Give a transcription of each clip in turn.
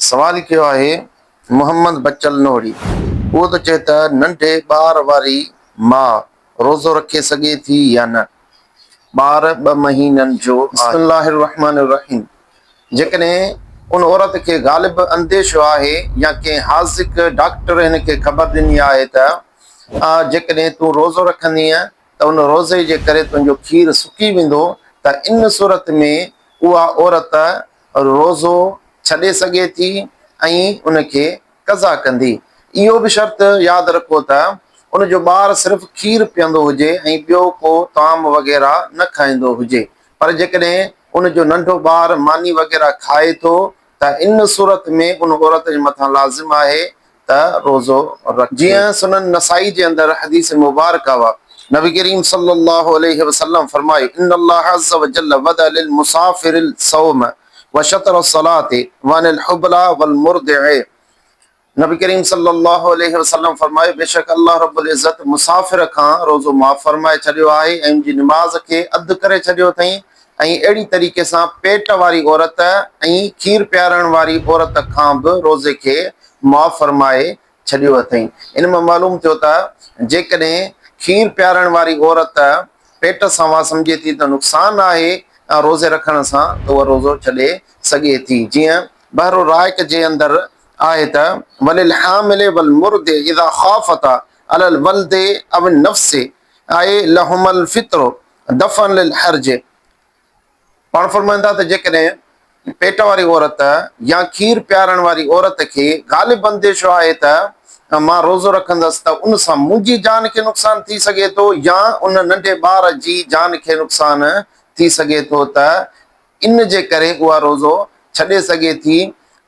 सवाल कयो आहे मोहम्मद बच्चल नोड़ी। वो तो चए त नंढे ॿार वारी मां रोज़ो रखे सघे थी या न। ॿार 2 महीननि जो। बिस्मिल्लाहिर्रहमानिर्रहीम। जेकॾहिं उन औरत खे ग़ालिब अंदेशो आहे या कंहिं हाज़िक डॉक्टर हिन खे ख़बर ॾिनी आहे त जेकॾहिं तूं रोज़ो रखंदीअ त उन रोज़े जे करे तुंहिंजो खीरु सुकी वेंदो, त इन सूरत में उहा औरत रोज़ो छॾे सघे थी ऐं उनखे क़ज़ा कंदी। इहो बि शर्त यादि रखो त उनजो ॿारु सिर्फ़ु खीरु पीअंदो हुजे ऐं ॿियो को ताम वग़ैरह न खाईंदो हुजे। पर जेकॾहिं उनजो नंढो ॿारु मानी वग़ैरह खाए थो त इन सूरत में उन औरत जे मथां लाज़िम आहे त रोज़ो रखे। जीअं सुनन नसाई जे अंदरि हदीस मुबारक वा नबी करीम सल्लल्लाहु अलैहि वसल्लम फरमायो इन्नल्लाह अज़्ज़ व जल्ल वदा लिल मुसाफिरिल सौम व शतर सलाते वनिल हुबला वल मुर्दिअ। नबी करीम सल्लल्लाहु अलैहि वसल्लम फरमायो बेशक अल्लाह रब्बुल इज़्ज़त मुसाफिर खां रोज़ो माफ़ फरमाए छॾियो आहे ऐं उनजी निमाज़ खे अदु करे छॾियो अथई। ऐं अहिड़ी तरीक़े सां पेट वारी औरत ऐं खीर पियारण वारी औरत खां बि रोज़े खे माफ़ फरमाए छॾियो अथई। इन मां मालूम थियो त जेकॾहिं खीर पियारण वारी औरत पेट सां उहा सम्झे थी त नुक़सान आहे रोज़े रखण सां, त उहा रोज़ो छॾे सघे थी। जीअं बहरो राइक जे अंदरि आहे त वलिल हामिल वल मुर्दि इज़ा ख़ाफ़ता अलल वल्दे अव नफ्स आए लहुमल फित्रो दफन लिल हर्ज। पाण फरमाईंदा त जेकॾहिं पेट वारी औरत या खीर पियारण वारी औरत खे ग़ालिब अंदेशो आहे त मां रोज़ो रखंदसि त उन सां मुंहिंजी जान खे नुक़सान थी सघे थो या उन नंढे ॿार जी जान खे नुक़सान थी सघे थो, त इन जे करे उहा रोज़ो छॾे सघे थी।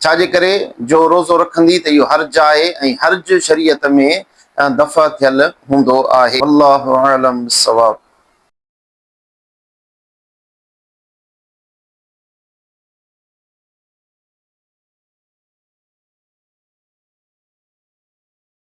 छाजे करे जो रोज़ो रखंदी त इहो हर्ज आहे ऐं हर्ज शरीयत में दफ़ा थियल हूंदो आहे। अल्लाहु आलम सवाब।